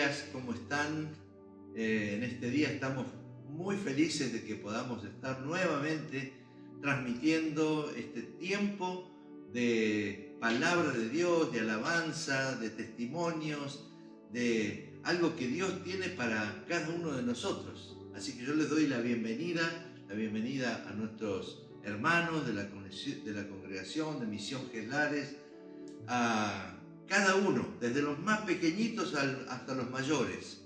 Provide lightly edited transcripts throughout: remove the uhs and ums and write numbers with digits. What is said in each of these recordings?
días, ¿cómo están? En este día estamos muy felices de que podamos estar nuevamente transmitiendo este tiempo de palabra de Dios, de alabanza, de testimonios, de algo que Dios tiene para cada uno de nosotros. Así que yo les doy la bienvenida a nuestros hermanos de la congregación de Misión Gelares, a cada uno, desde los más pequeñitos hasta los mayores,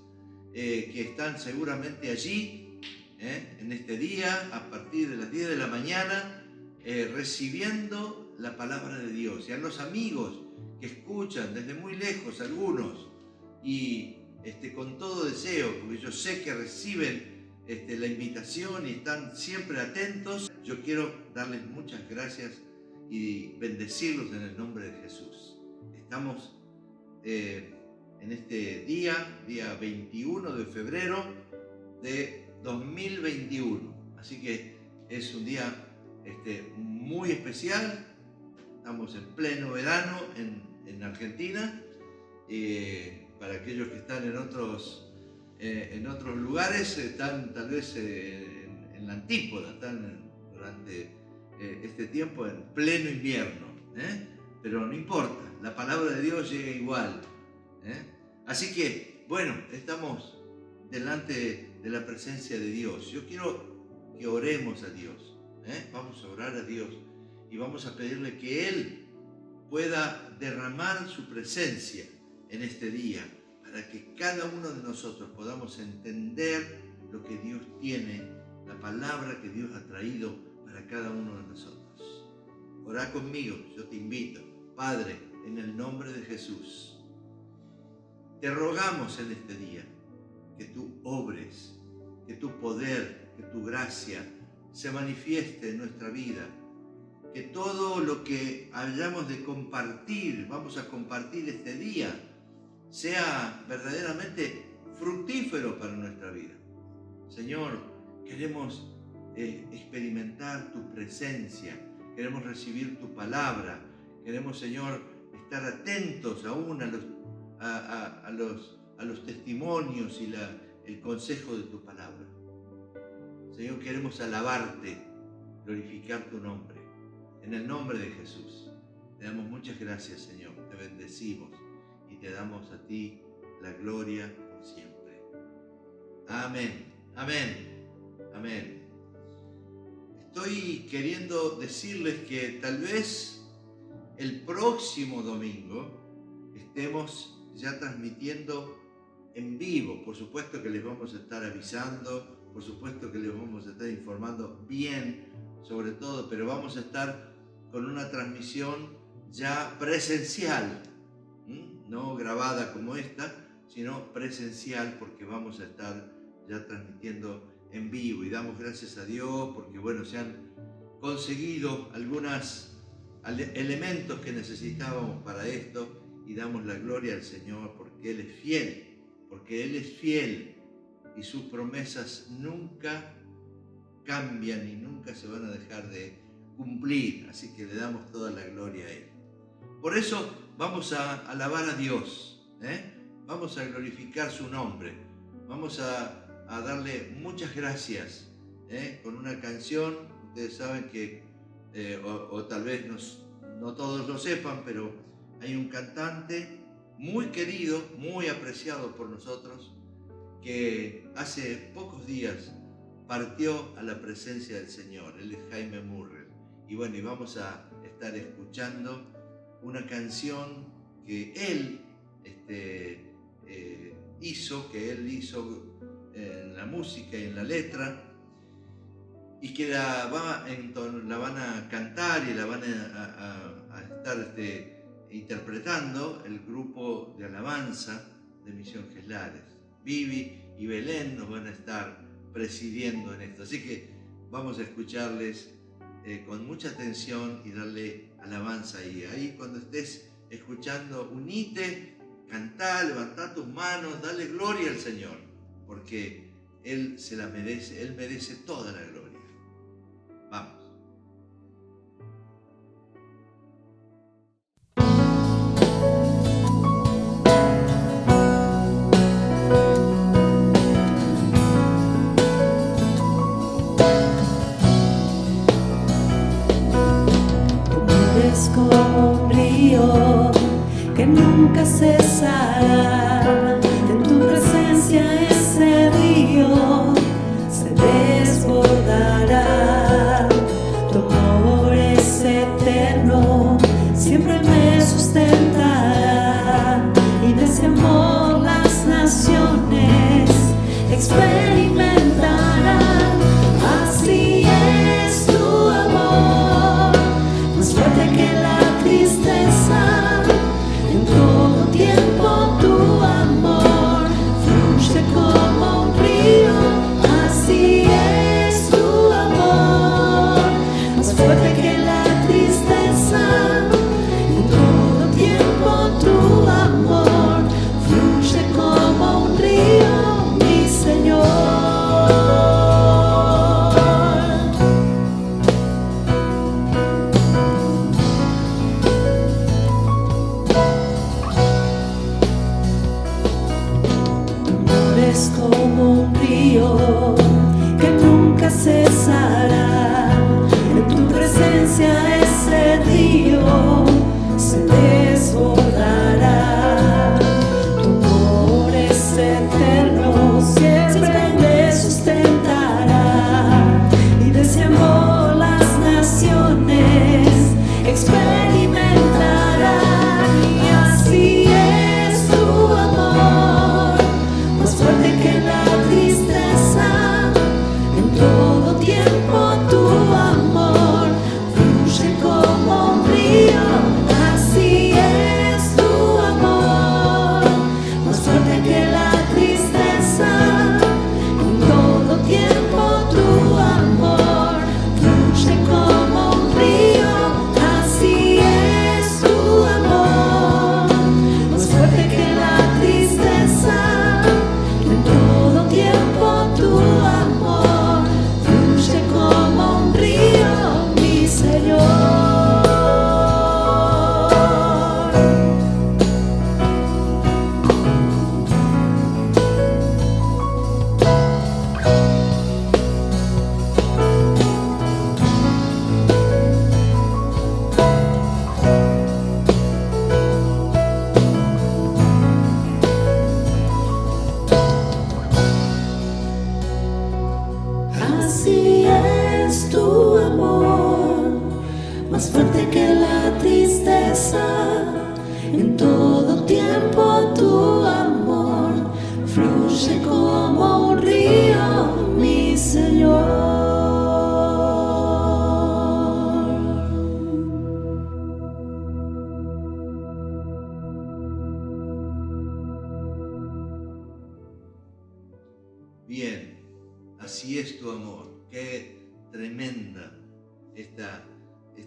que están seguramente allí, en este día, a partir de las 10 de la mañana, recibiendo la palabra de Dios. Y a los amigos que escuchan desde muy lejos, algunos, y con todo deseo, porque yo sé que reciben la invitación y están siempre atentos. Yo quiero darles muchas gracias y bendecirlos en el nombre de Jesús. Estamos en este día 21 de febrero de 2021. Así que es un día muy especial. Estamos en pleno verano en Argentina. Para aquellos que están en otros lugares, están tal vez en la antípoda, están durante este tiempo en pleno invierno, pero no importa, la palabra de Dios llega igual. Así que, bueno, estamos delante de la presencia de Dios. Yo quiero que oremos a Dios. Vamos a orar a Dios y vamos a pedirle que Él pueda derramar su presencia en este día, para que cada uno de nosotros podamos entender lo que Dios tiene, la palabra que Dios ha traído para cada uno de nosotros. Orá conmigo, yo te invito. Padre, en el nombre de Jesús, te rogamos en este día que tú obres, que tu poder, que tu gracia se manifieste en nuestra vida, que todo lo que hayamos de compartir, vamos a compartir este día, sea verdaderamente fructífero para nuestra vida. Señor, queremos experimentar tu presencia, queremos recibir tu palabra, queremos, Señor, estar atentos aún a los testimonios y el consejo de tu palabra. Señor, queremos alabarte, glorificar tu nombre. En el nombre de Jesús, te damos muchas gracias, Señor, te bendecimos y te damos a ti la gloria por siempre. Amén, amén, amén. Estoy queriendo decirles que tal vez el próximo domingo estemos ya transmitiendo en vivo. Por supuesto que les vamos a estar avisando, por supuesto que les vamos a estar informando bien sobre todo, pero vamos a estar con una transmisión ya presencial, no grabada como esta, sino presencial, porque vamos a estar ya transmitiendo en vivo. Y damos gracias a Dios porque, bueno, se han conseguido algunos elementos que necesitábamos para esto, y damos la gloria al Señor porque Él es fiel y sus promesas nunca cambian y nunca se van a dejar de cumplir. Así que le damos toda la gloria a Él. Por eso vamos a alabar a Dios, vamos a glorificar su nombre, vamos a darle muchas gracias, con una canción. Ustedes saben que, o tal vez no todos lo sepan, pero hay un cantante muy querido, muy apreciado por nosotros, que hace pocos días partió a la presencia del Señor. Él es Jaime Murrell. Y bueno, y vamos a estar escuchando una canción que él hizo en la música y en la letra, y que la van a cantar y la van a estar interpretando el grupo de alabanza de Misión Gelares. Vivi y Belén nos van a estar presidiendo en esto. Así que vamos a escucharles con mucha atención y darle alabanza. Y ahí, cuando estés escuchando, unite, cantá, levantá tus manos, dale gloria al Señor, porque Él se la merece, Él merece toda la gloria. Vamos. es como un río que nunca cesará. En tu presencia ese río se desbordará. Tu amor es eterno, siempre me sustentará. Y de ese amor las naciones experimentarán. Así es tu amor, más fuerte que la tristeza. En todo tiempo tu amor fluye como un río. Así es tu amor, más fuerte que la tristeza. En todo tiempo tu amor fluye como un río, mi Señor. Es como un río que nunca cesará. En tu presencia ese río se desbordará. Tu amor es eterno, siempre me sustentará. Y de ese amor las naciones experimentarán. Y así es tu amor, más fuerte que la tristeza. En todo tiempo tu amor fluye como un río. Así es tu amor, más fuerte que la tristeza. En todo tiempo tu amor fluye como un río. Así es tu amor, más fuerte que la tristeza. En todo tiempo tu amor fluye como un río, mi Señor. Así es tu amor, más fuerte que la tristeza. En todo tiempo tu amor fluye como un río, mi Señor. Bien, así es tu amor. Qué tremenda esta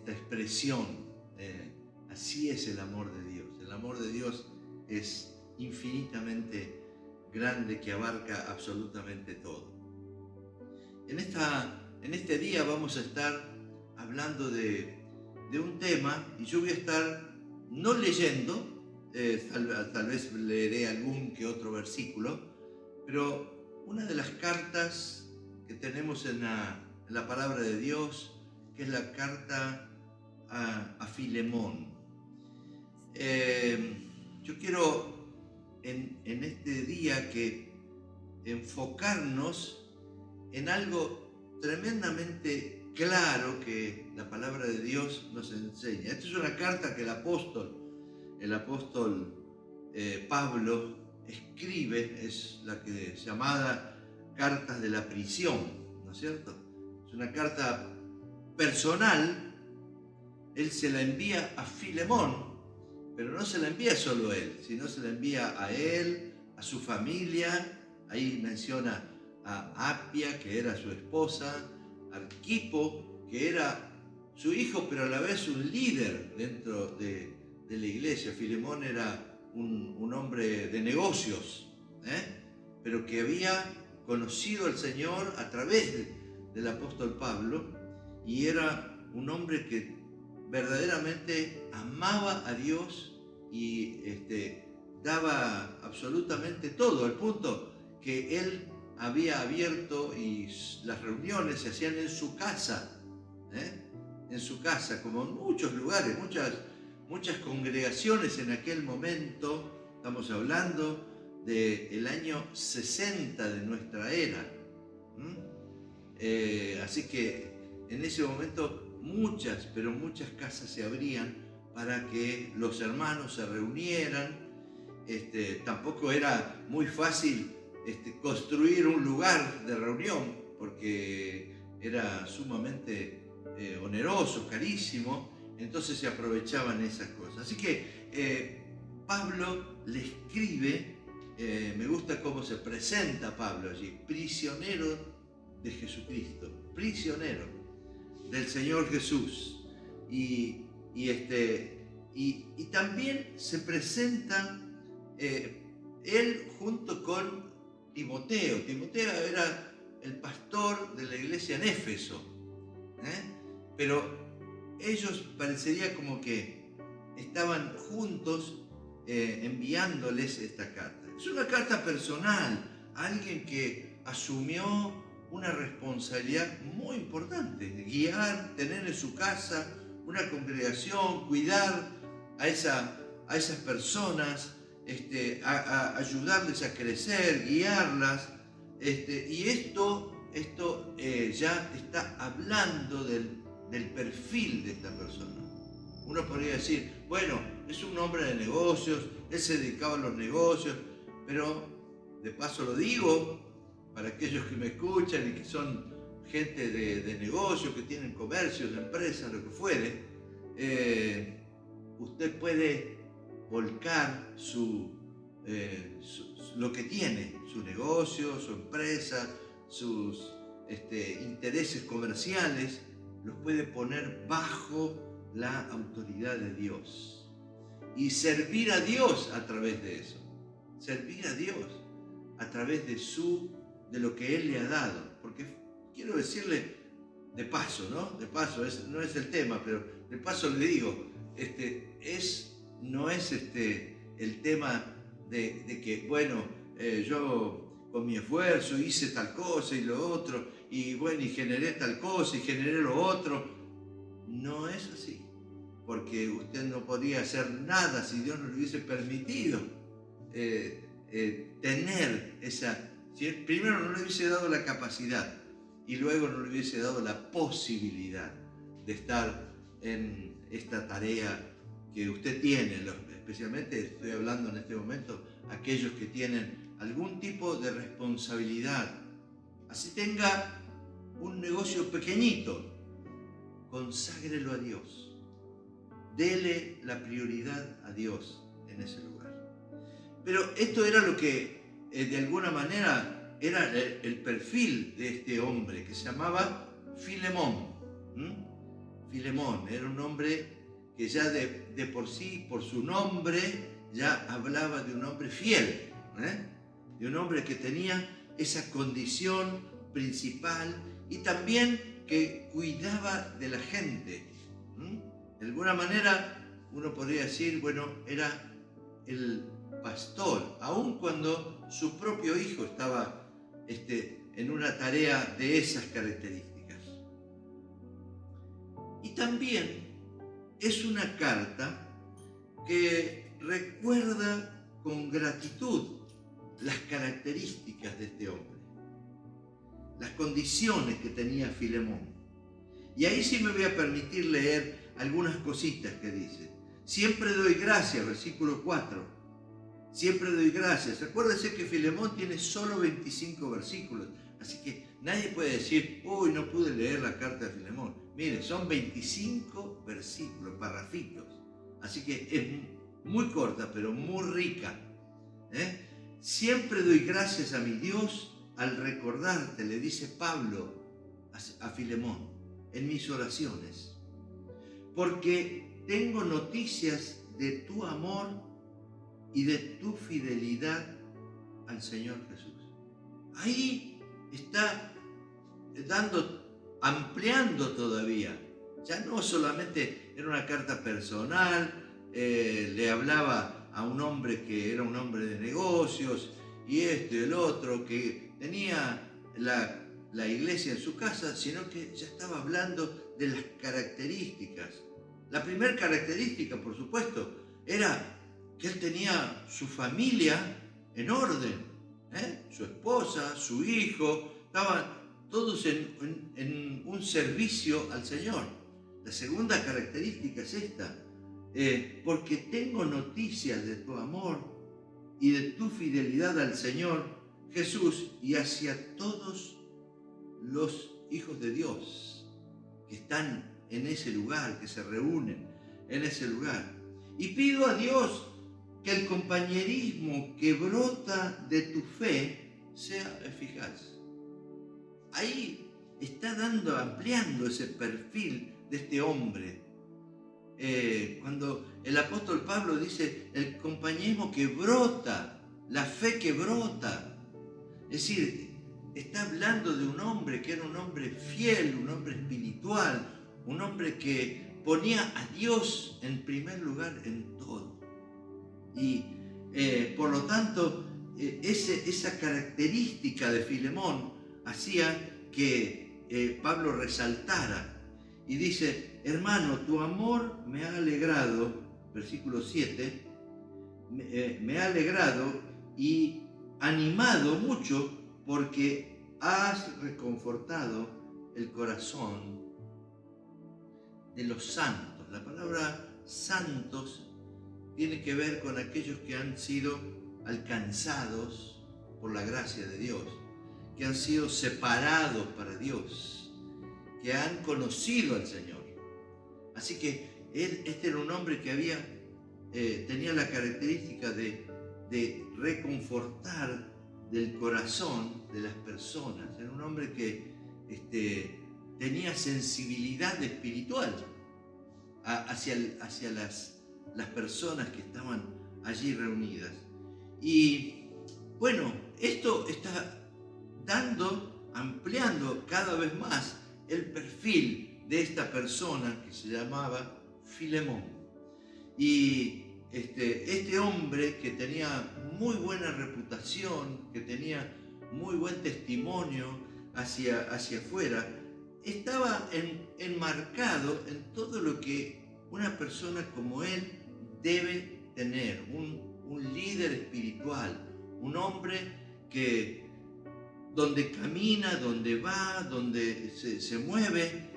expresión. Así es el amor de Dios. El amor de Dios es infinitamente grande, que abarca absolutamente todo. En este día vamos a estar hablando de un tema, y yo voy a estar no leyendo, tal vez leeré algún que otro versículo, pero una de las cartas que tenemos en la palabra de Dios, que es la carta a Filemón. Yo quiero en este día que enfocarnos en algo tremendamente claro que la palabra de Dios nos enseña. Esta es una carta que el apóstol Pablo escribe, es la que es llamada Cartas de la Prisión, ¿no es cierto? Es una carta personal. Él se la envía a Filemón, pero no se la envía solo a él, sino se la envía a él, a su familia. Ahí menciona a Apia, que era su esposa, a Arquipo, que era su hijo, pero a la vez un líder dentro de la iglesia. Filemón era un hombre de negocios, pero que había conocido al Señor a través del apóstol Pablo, y era un hombre que verdaderamente amaba a Dios y daba absolutamente todo, al punto que él había abierto y las reuniones se hacían en su casa, en su casa, como en muchos lugares, muchas congregaciones en aquel momento. Estamos hablando del año 60 de nuestra era. Así que en ese momento pero muchas casas se abrían para que los hermanos se reunieran. Tampoco era muy fácil construir un lugar de reunión, porque era sumamente oneroso, carísimo, entonces se aprovechaban esas cosas. Así que Pablo le escribe, me gusta cómo se presenta Pablo allí: prisionero de Jesucristo, prisionero del Señor Jesús. Y también se presenta él junto con Timoteo. Timoteo era el pastor de la iglesia en Éfeso, pero ellos parecería como que estaban juntos enviándoles esta carta. Es una carta personal, alguien que asumió una responsabilidad muy importante: guiar, tener en su casa una congregación, cuidar a esas personas, ayudarles a crecer, guiarlas. Y esto ya está hablando del perfil de esta persona. Uno podría decir, bueno, es un hombre de negocios, él se dedicaba a los negocios, pero de paso lo digo para aquellos que me escuchan y que son gente de negocios, que tienen comercios, empresas, lo que fuere. Usted puede volcar lo que tiene, su negocio, su empresa, sus intereses comerciales, los puede poner bajo la autoridad de Dios y servir a Dios a través de eso, servir a Dios a través de lo que Él le ha dado. Porque quiero decirle, de paso, no es el tema, pero de paso le digo, no es el tema de que, bueno, yo con mi esfuerzo hice tal cosa y lo otro, y bueno, y generé tal cosa y generé lo otro. No es así, porque usted no podría hacer nada si Dios no le hubiese permitido tener esa. Si primero no le hubiese dado la capacidad y luego no le hubiese dado la posibilidad de estar en esta tarea que usted tiene, especialmente estoy hablando en este momento aquellos que tienen algún tipo de responsabilidad. Así tenga un negocio pequeñito, conságrelo a Dios, dele la prioridad a Dios en ese lugar. Pero esto era lo que de alguna manera era el perfil de este hombre, que se llamaba Filemón. Filemón era un hombre que ya de por sí, por su nombre, ya hablaba de un hombre fiel, de un hombre que tenía esa condición principal y también que cuidaba de la gente. De alguna manera uno podría decir, bueno, era el pastor, aun cuando su propio hijo estaba en una tarea de esas características. Y también es una carta que recuerda con gratitud las características de este hombre, las condiciones que tenía Filemón. Y ahí sí me voy a permitir leer algunas cositas que dice. Siempre doy gracias, versículo 4. Siempre doy gracias. Acuérdense que Filemón tiene solo 25 versículos, así que nadie puede decir, uy, no pude leer la carta de Filemón. Mire, son 25 versículos, parrafitos, así que es muy corta, pero muy rica. Siempre doy gracias a mi Dios al recordarte, le dice Pablo a Filemón, en mis oraciones, porque tengo noticias de tu amor y de tu fidelidad al Señor Jesús. Ahí está ampliando todavía. Ya no solamente era una carta personal, le hablaba a un hombre que era un hombre de negocios y el otro, que tenía la iglesia en su casa, sino que ya estaba hablando de las características. La primera característica, por supuesto, era que él tenía su familia en orden, su esposa, su hijo, estaban todos en un servicio al Señor. La segunda característica es esta, porque tengo noticias de tu amor y de tu fidelidad al Señor Jesús y hacia todos los hijos de Dios que están en ese lugar, que se reúnen en ese lugar. Y pido a Dios que el compañerismo que brota de tu fe sea eficaz. Ahí está ampliando ese perfil de este hombre. Cuando el apóstol Pablo dice el compañerismo que brota, la fe que brota, es decir, está hablando de un hombre que era un hombre fiel, un hombre espiritual, un hombre que ponía a Dios en primer lugar en todo. Y por lo tanto, esa característica de Filemón hacía que Pablo resaltara y dice, hermano, tu amor me ha alegrado, versículo 7, me ha alegrado y animado mucho porque has reconfortado el corazón de los santos. La palabra santos tiene que ver con aquellos que han sido alcanzados por la gracia de Dios, que han sido separados para Dios, que han conocido al Señor. Así que este era un hombre que tenía la característica de reconfortar del corazón de las personas. Era un hombre que tenía sensibilidad espiritual hacia las personas que estaban allí reunidas. Y bueno, esto está ampliando cada vez más el perfil de esta persona que se llamaba Filemón. Y este hombre que tenía muy buena reputación, que tenía muy buen testimonio hacia afuera, estaba enmarcado en todo lo que una persona como él debe tener, un líder espiritual, un hombre que donde camina, donde va, donde se mueve,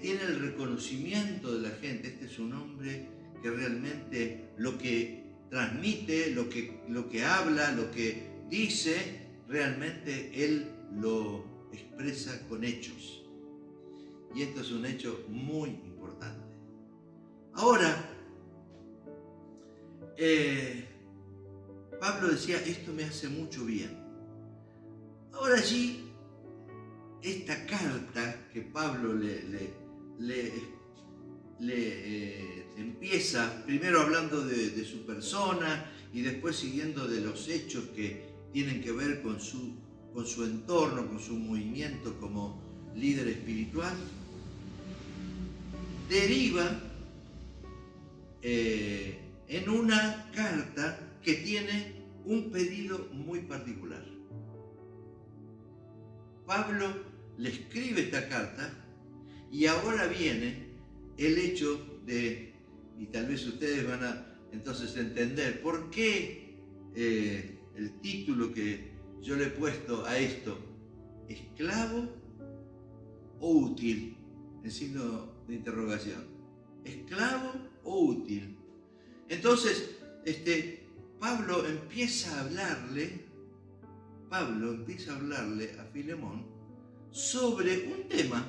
tiene el reconocimiento de la gente. Este es un hombre que realmente lo que transmite, lo que habla, lo que dice, realmente él lo expresa con hechos. Y esto es un hecho muy importante. Ahora, Pablo decía, esto me hace mucho bien. Ahora allí, esta carta que Pablo le empieza, primero hablando de su persona y después siguiendo de los hechos que tienen que ver con su entorno, con su movimiento como líder espiritual, deriva en una carta que tiene un pedido muy particular. Pablo le escribe esta carta y ahora viene el hecho y tal vez ustedes van a entonces entender por qué el título que yo le he puesto a esto, esclavo o útil, en signo de interrogación. ¿Esclavo o útil? Entonces, Pablo empieza a hablarle a Filemón sobre un tema.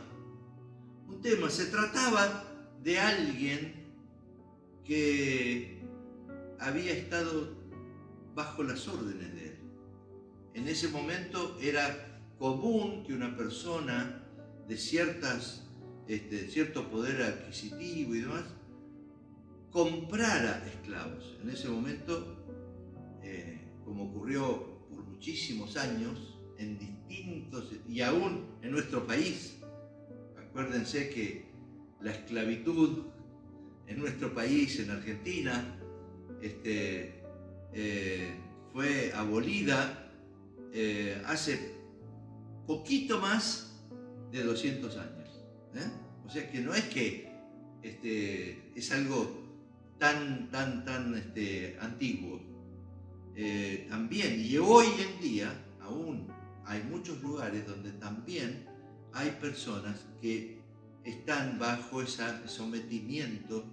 Se trataba de alguien que había estado bajo las órdenes de él. En ese momento era común que una persona de cierto poder adquisitivo y demás comprara esclavos. En ese momento, como ocurrió por muchísimos años, en distintos, y aún en nuestro país, acuérdense que la esclavitud en nuestro país, en Argentina, fue abolida hace poquito más de 200 años. O O sea que no es que es algo tan antiguo. También, y hoy en día, aún hay muchos lugares donde también hay personas que están bajo ese sometimiento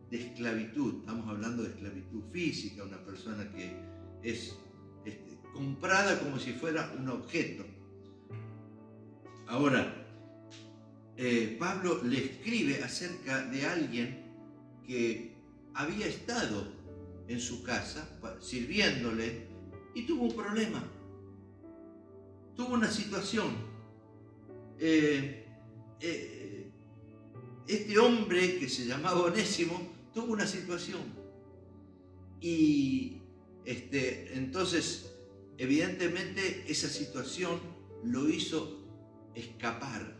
de esclavitud. Estamos hablando de esclavitud física, una persona que es comprada como si fuera un objeto. Ahora, Pablo le escribe acerca de alguien que había estado en su casa sirviéndole y tuvo un problema, tuvo una situación. Este hombre que se llamaba Onésimo tuvo una situación y entonces evidentemente esa situación lo hizo escapar,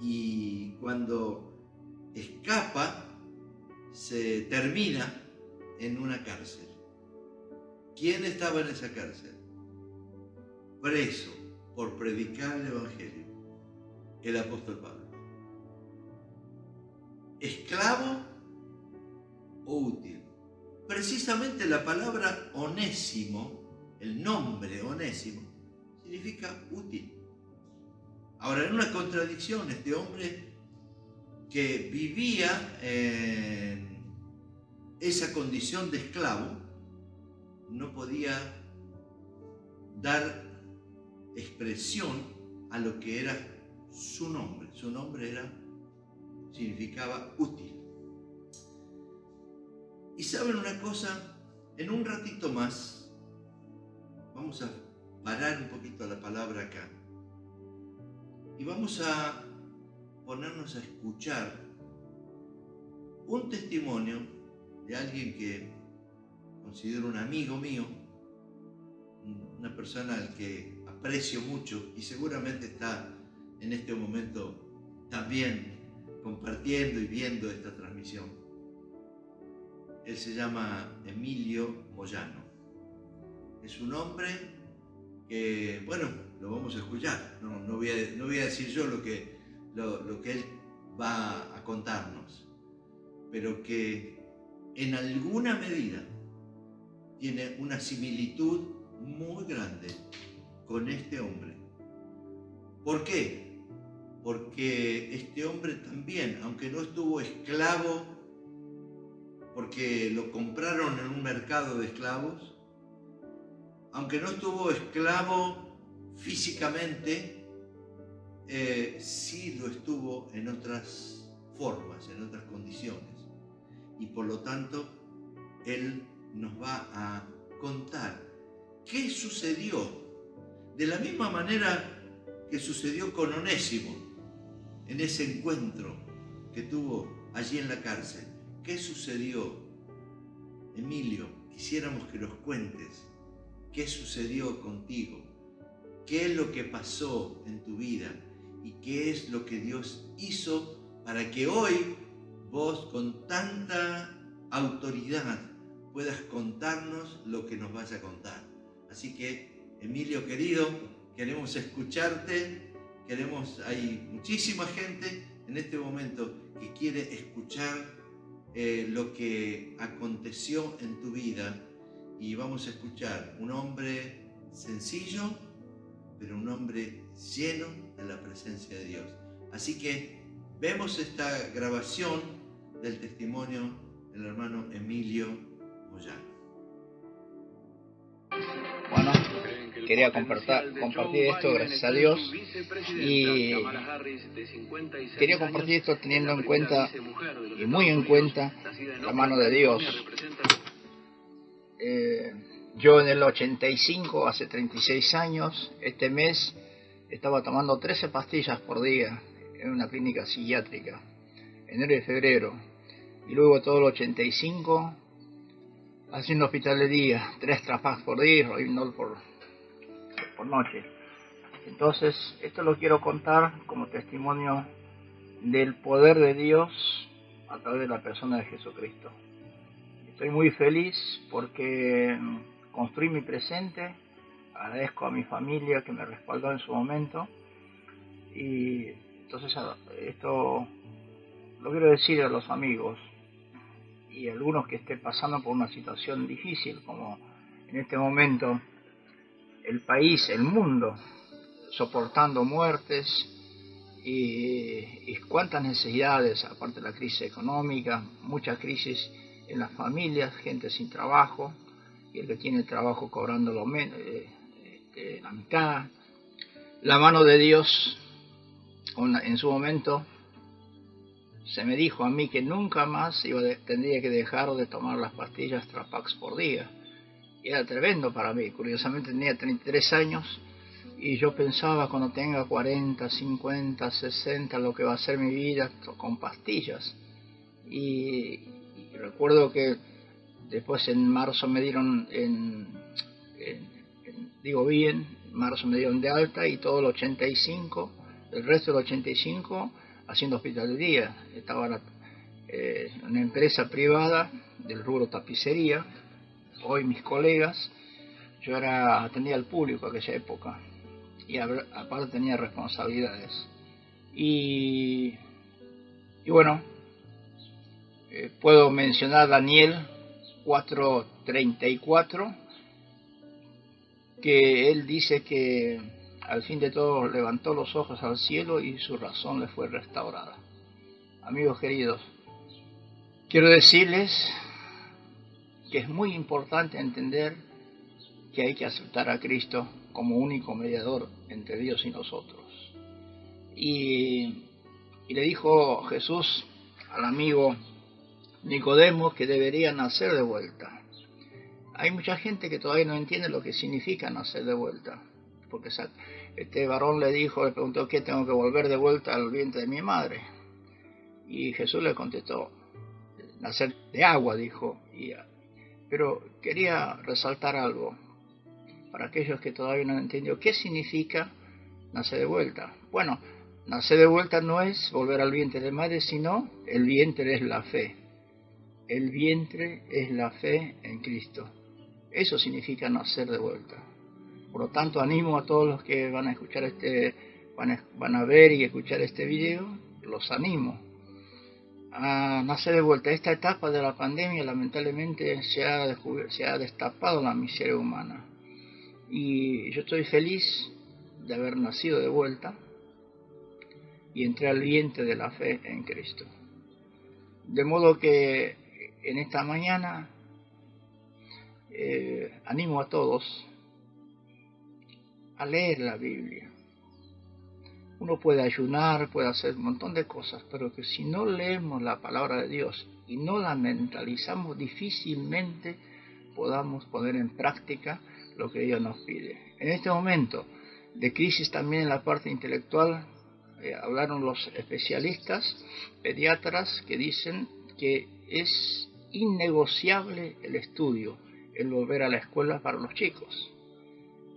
y cuando escapa se termina en una cárcel. ¿Quién estaba en esa cárcel? Preso por predicar el Evangelio, el apóstol Pablo. ¿Esclavo o útil? Precisamente la palabra Onésimo, el nombre Onésimo, significa útil. Ahora, en una contradicción, este hombre que vivía en esa condición de esclavo no podía dar expresión a lo que era su nombre. Su nombre significaba útil. Y saben una cosa, en un ratito más vamos a parar un poquito la palabra acá y vamos a ponernos a escuchar un testimonio de alguien que considero un amigo mío, una persona al que aprecio mucho y seguramente está en este momento también compartiendo y viendo esta transmisión. Él se llama Emilio Moyano. Es un hombre que, bueno, lo vamos a escuchar. No voy a decir yo lo que él va a contarnos, pero que en alguna medida tiene una similitud muy grande con este hombre. ¿Por qué? Porque este hombre también, aunque no estuvo esclavo, porque lo compraron en un mercado de esclavos, aunque no estuvo esclavo físicamente, sí lo estuvo en otras formas, en otras condiciones. Y por lo tanto, él nos va a contar qué sucedió, de la misma manera que sucedió con Onésimo, en ese encuentro que tuvo allí en la cárcel. ¿Qué sucedió? Emilio, quisiéramos que nos cuentes qué sucedió contigo, qué es lo que pasó en tu vida y qué es lo que Dios hizo para que hoy vos con tanta autoridad puedas contarnos lo que nos vas a contar. Así que, Emilio querido, queremos escucharte, hay muchísima gente en este momento que quiere escuchar lo que aconteció en tu vida, y vamos a escuchar un hombre sencillo, pero un hombre lleno de la presencia de Dios. Así que vemos esta grabación del testimonio del hermano Emilio Moyano. Bueno, quería compartir esto, gracias a Dios, y quería compartir esto teniendo en cuenta, y muy en cuenta, la mano de Dios. Yo en el 85, hace 36 años, este mes, estaba tomando 13 pastillas por día en una clínica psiquiátrica, enero y febrero, y luego todo el 85, haciendo hospitalería, 3 trapas por día, Rohypnol por noche. Entonces, esto lo quiero contar como testimonio del poder de Dios a través de la persona de Jesucristo. Estoy muy feliz porque construí mi presente, agradezco a mi familia que me respaldó en su momento, y Entonces esto lo quiero decir a los amigos y a algunos que estén pasando por una situación difícil, como en este momento el país, el mundo, soportando muertes y cuántas necesidades, aparte de la crisis económica, mucha crisis en las familias, gente sin trabajo, y el que tiene trabajo cobrando la mitad. La mano de Dios, en su momento, se me dijo a mí que nunca más tendría que dejar de tomar las pastillas Trapax por día. Y era tremendo para mí. Curiosamente tenía 33 años y yo pensaba cuando tenga 40, 50, 60 lo que va a ser mi vida con pastillas. Y recuerdo que después en marzo me dieron, marzo me dieron de alta, y todo el 85, el resto del 85 haciendo hospital de día. Estaba una empresa privada del rubro tapicería. Hoy mis colegas, yo atendía al público en aquella época y aparte tenía responsabilidades. Y bueno, puedo mencionar Daniel 4:34, que él dice que al fin de todo levantó los ojos al cielo y su razón le fue restaurada. Amigos queridos, quiero decirles que es muy importante entender que hay que aceptar a Cristo como único mediador entre Dios y nosotros. Y le dijo Jesús al amigo Nicodemo que debería nacer de vuelta. Hay mucha gente que todavía no entiende lo que significa nacer de vuelta, porque este varón le preguntó, ¿qué tengo que volver de vuelta al vientre de mi madre? Y Jesús le contestó, nacer de agua, dijo. Pero quería resaltar algo para aquellos que todavía no han entendido qué significa nacer de vuelta. Bueno, nacer de vuelta no es volver al vientre de madre, sino el vientre es la fe. El vientre es la fe en Cristo. Eso significa nacer de vuelta. Por lo tanto, animo a todos los que van a escuchar van a ver y escuchar este video, los animo a nacer de vuelta. Esta etapa de la pandemia lamentablemente se ha destapado la miseria humana, y yo estoy feliz de haber nacido de vuelta y entré al vientre de la fe en Cristo. De modo que en esta mañana animo a todos a leer la Biblia. Uno puede ayunar, puede hacer un montón de cosas, pero que si no leemos la palabra de Dios y no la mentalizamos, difícilmente podamos poner en práctica lo que Dios nos pide. En este momento de crisis también en la parte intelectual, hablaron los especialistas, pediatras, que dicen que es innegociable el estudio, el volver a la escuela para los chicos.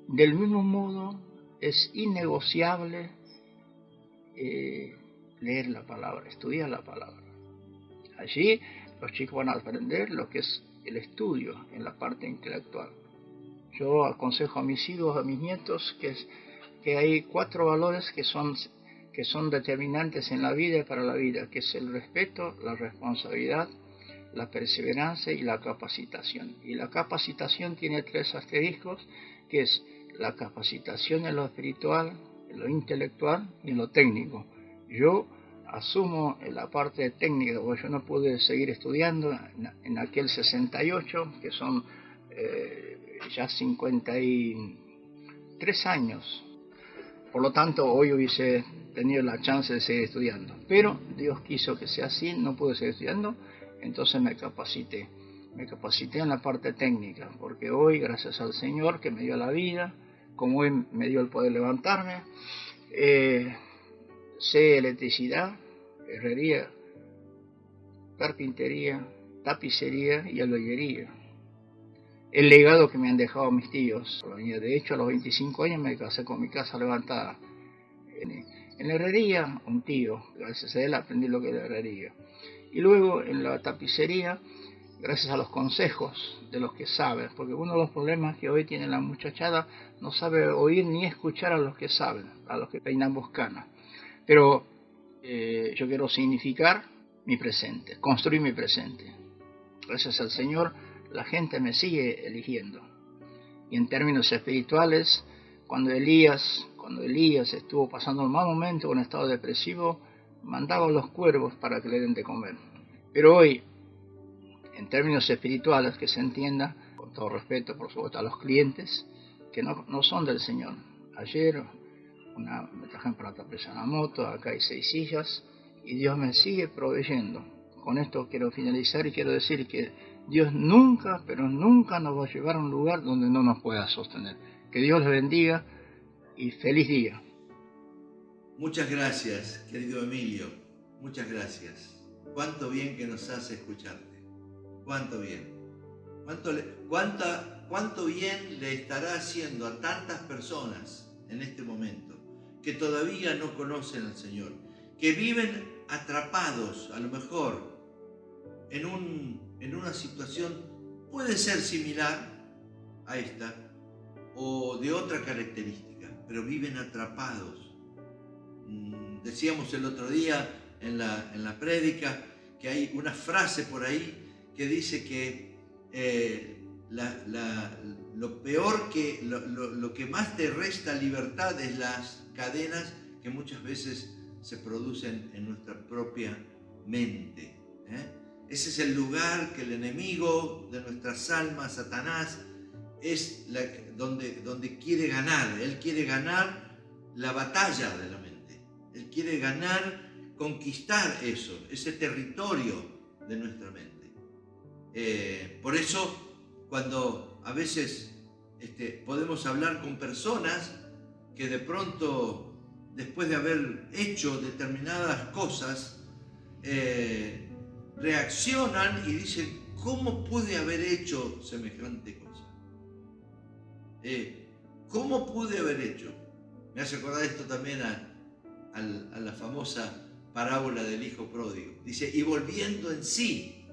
Del mismo modo, es innegociable leer la palabra, estudiar la palabra. Allí los chicos van a aprender lo que es el estudio en la parte intelectual. Yo aconsejo a mis hijos, a mis nietos, que hay 4 valores que son determinantes en la vida y para la vida, que es el respeto, la responsabilidad, la perseverancia y la capacitación. Y la capacitación tiene 3 asteriscos, que es la capacitación en lo espiritual, en lo intelectual y en lo técnico. Yo asumo en la parte técnica, porque yo no pude seguir estudiando en aquel 68, que son ya 53 años. Por lo tanto, hoy hubiese tenido la chance de seguir estudiando. Pero Dios quiso que sea así, no pude seguir estudiando, entonces me capacité. Me capacité en la parte técnica, porque hoy, gracias al Señor que me dio la vida, como hoy me dio el poder levantarme, sé electricidad, herrería, carpintería, tapicería y albañilería. El legado que me han dejado mis tíos. De hecho, a los 25 años me casé con mi casa levantada. En la herrería, un tío, gracias a él aprendí lo que es la herrería. Y luego en la tapicería, gracias a los consejos de los que saben, porque uno de los problemas que hoy tiene la muchachada no sabe oír ni escuchar a los que saben, a los que peinamos canas. Pero yo quiero significar mi presente, construir mi presente. Gracias al Señor, la gente me sigue eligiendo. Y en términos espirituales, cuando Elías estuvo pasando un mal momento, un estado depresivo, mandaba a los cuervos para que le den de comer. Pero hoy, en términos espirituales, que se entienda, con todo respeto, por supuesto, a los clientes que no son del Señor. Ayer me trajeron para tapar una moto, acá hay 6 sillas, y Dios me sigue proveyendo. Con esto quiero finalizar y quiero decir que Dios nunca, pero nunca nos va a llevar a un lugar donde no nos pueda sostener. Que Dios les bendiga y feliz día. Muchas gracias, querido Emilio. Muchas gracias. Cuánto bien que nos hace escucharte. Cuánto bien. Cuánto bien le estará haciendo a tantas personas en este momento que todavía no conocen al Señor, que viven atrapados, a lo mejor, en una situación, puede ser similar a esta o de otra característica, pero viven atrapados. Decíamos el otro día en la prédica que hay una frase por ahí que dice que lo que más te resta libertad es las cadenas que muchas veces se producen en nuestra propia mente. Ese es el lugar que el enemigo de nuestras almas, Satanás, es donde quiere ganar. Él quiere ganar la batalla de la mente. Él quiere conquistar ese territorio de nuestra mente. Por eso, cuando a veces podemos hablar con personas que de pronto, después de haber hecho determinadas cosas, reaccionan y dicen, ¿cómo pude haber hecho semejante cosa? ¿Cómo pude haber hecho? Me hace acordar esto también a la famosa parábola del hijo pródigo. Dice, y volviendo en sí,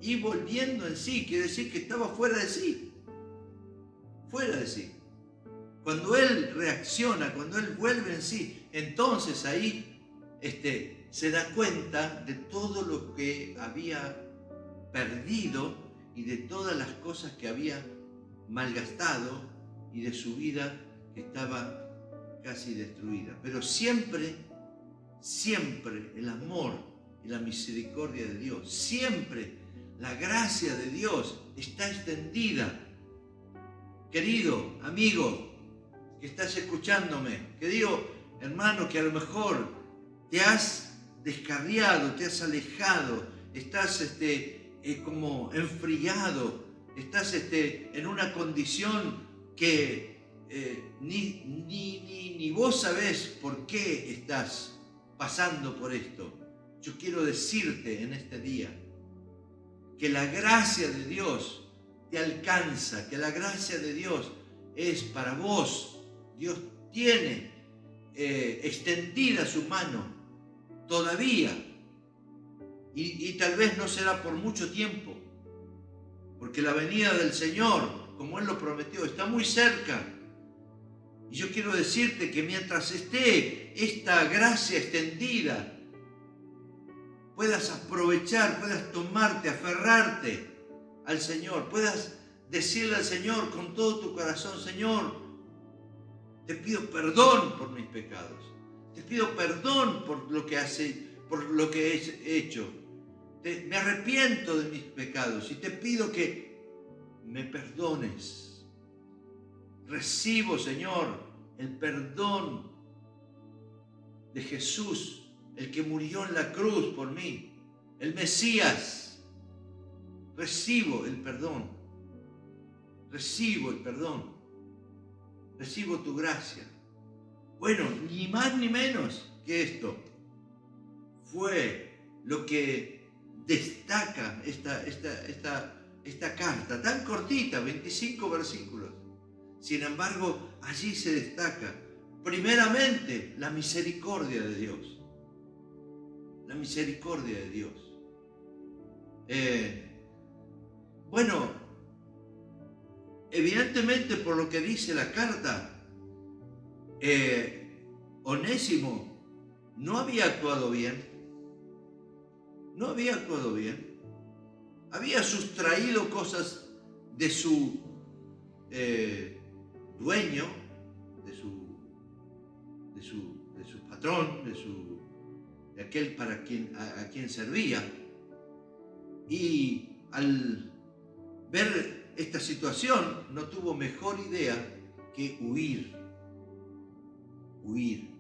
quiere decir que estaba fuera de sí. Fuera de sí. Cuando él reacciona, cuando él vuelve en sí, entonces ahí se da cuenta de todo lo que había perdido y de todas las cosas que había malgastado y de su vida que estaba casi destruida. Pero siempre el amor y la misericordia de Dios, siempre la gracia de Dios está extendida. Querido amigo que estás escuchándome, querido hermano que a lo mejor te has descarriado, te has alejado, estás como enfriado, estás en una condición que ni vos sabés por qué estás pasando por esto. Yo quiero decirte en este día que la gracia de Dios te alcanza, que la gracia de Dios es para vos. Dios tiene extendida su mano todavía y tal vez no será por mucho tiempo, porque la venida del Señor, como Él lo prometió, está muy cerca. Y yo quiero decirte que mientras esté esta gracia extendida, puedas aprovechar, puedas tomarte, aferrarte al Señor, puedas decirle al Señor con todo tu corazón, Señor, te pido perdón por mis pecados, te pido perdón por lo que he hecho, me arrepiento de mis pecados y te pido que me perdones. Recibo, Señor, el perdón de Jesús, el que murió en la cruz por mí, el Mesías. Recibo el perdón, recibo tu gracia. Bueno, ni más ni menos que esto fue lo que destaca esta carta, tan cortita, 25 versículos. Sin embargo, allí se destaca, primeramente, la misericordia de Dios. La misericordia de Dios. Bueno, evidentemente por lo que dice la carta, Onésimo no había actuado bien. No había actuado bien. Había sustraído cosas de su dueño, de su patrón, de aquel a quien servía. Y al ver esta situación, no tuvo mejor idea que huir. Huir.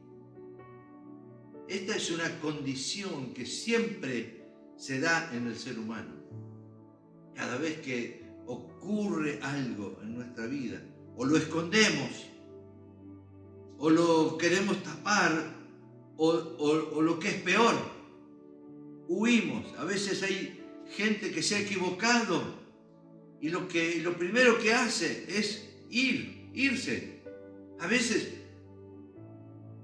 Esta es una condición que siempre se da en el ser humano. Cada vez que ocurre algo en nuestra vida, o lo escondemos, o lo queremos tapar, o lo que es peor, huimos. A veces hay gente que se ha equivocado y lo primero que hace es irse. A veces,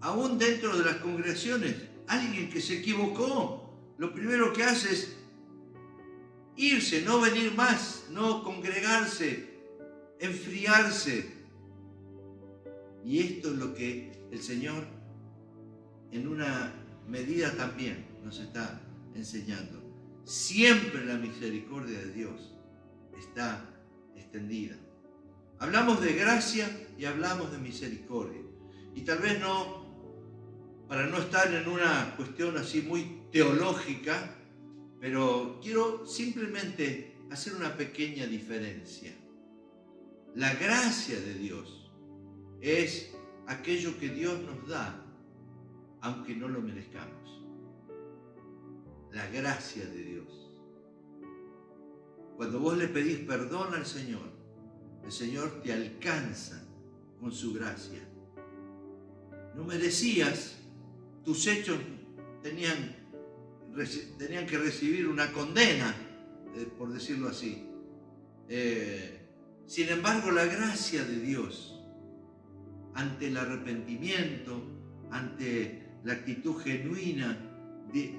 aún dentro de las congregaciones, alguien que se equivocó, lo primero que hace es irse, no venir más, no congregarse, enfriarse. Y esto es lo que el Señor, en una medida también, nos está enseñando. Siempre la misericordia de Dios está extendida. Hablamos de gracia y hablamos de misericordia. Y tal vez para no estar en una cuestión así muy teológica, pero quiero simplemente hacer una pequeña diferencia. La gracia de Dios es aquello que Dios nos da, aunque no lo merezcamos. La gracia de Dios. Cuando vos le pedís perdón al Señor, el Señor te alcanza con su gracia. No merecías, tus hechos tenían que recibir una condena, por decirlo así. Sin embargo, la gracia de Dios, ante el arrepentimiento, ante la actitud genuina de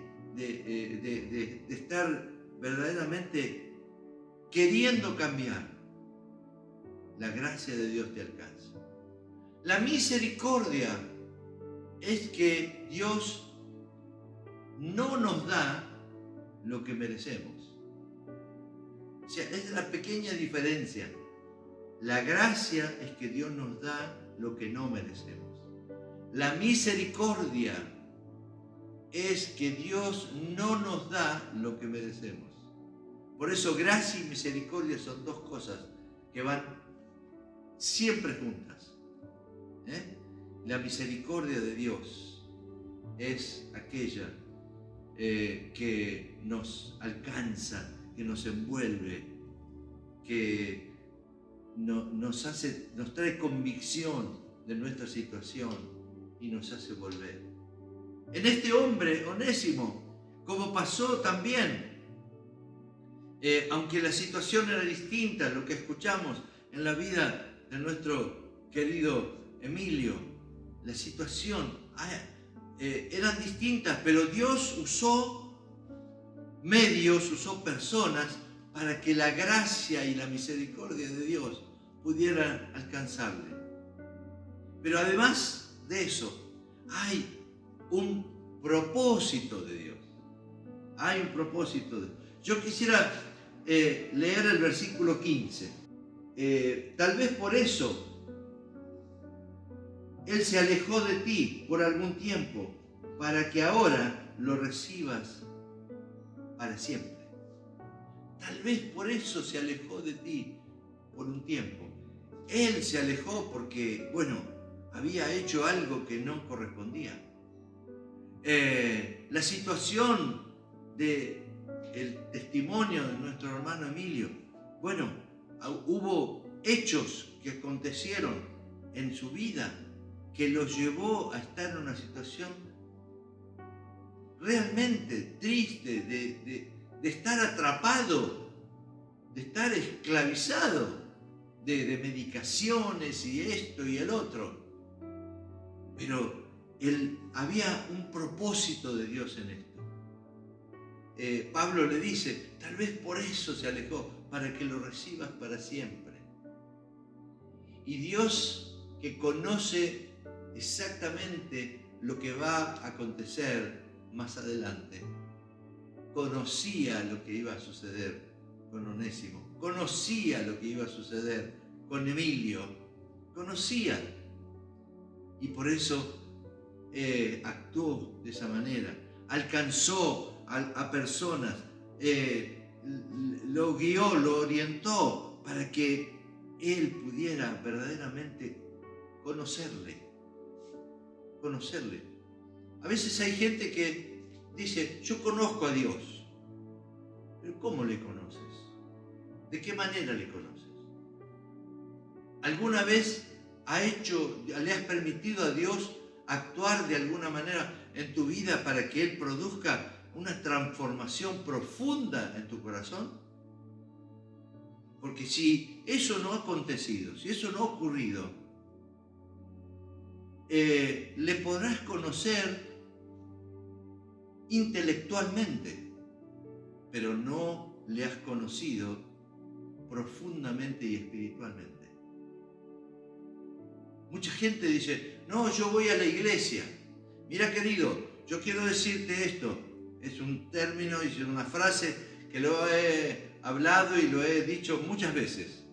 estar verdaderamente queriendo cambiar, la gracia de Dios te alcanza. La misericordia es que Dios no nos da lo que merecemos. O sea, es la pequeña diferencia. La gracia es que Dios nos da lo que no merecemos. La misericordia es que Dios no nos da lo que merecemos. Por eso gracia y misericordia son dos cosas que van siempre juntas. La misericordia de Dios es aquella que nos alcanza, que nos envuelve, que nos trae convicción de nuestra situación y nos hace volver. En este hombre, Onésimo, como pasó también, aunque la situación era distinta, lo que escuchamos en la vida de nuestro querido Emilio, la situación eran distintas, pero Dios usó medios, usó personas para que la gracia y la misericordia de Dios pudieran alcanzarle. Pero además de eso, hay un propósito de Dios. Hay un propósito de Dios. Yo quisiera leer el versículo 15. Tal vez por eso Él se alejó de ti por algún tiempo, para que ahora lo recibas para siempre. Tal vez por eso se alejó de ti por un tiempo. Él se alejó porque, había hecho algo que no correspondía. La situación del testimonio de nuestro hermano Emilio, hubo hechos que acontecieron en su vida que los llevó a estar en una situación realmente triste, de estar atrapado, de estar esclavizado de medicaciones y esto y el otro. Pero había un propósito de Dios en esto. Pablo le dice, tal vez por eso se alejó, para que lo recibas para siempre. Y Dios, que conoce exactamente lo que va a acontecer más adelante. Conocía lo que iba a suceder con Onésimo, conocía lo que iba a suceder con Emilio, conocía. Y por eso actuó de esa manera, alcanzó a personas, lo guió, lo orientó para que él pudiera verdaderamente conocerle. A veces hay gente que dice, yo conozco a Dios, pero ¿cómo le conoces? ¿De qué manera le conoces? ¿Alguna vez le has permitido a Dios actuar de alguna manera en tu vida para que Él produzca una transformación profunda en tu corazón? Porque si eso no ha acontecido, si eso no ha ocurrido, le podrás conocer intelectualmente, pero no le has conocido profundamente y espiritualmente. Mucha gente dice, no, yo voy a la iglesia. Mira, querido, yo quiero decirte esto. Es un término y es una frase que lo he hablado y lo he dicho muchas veces.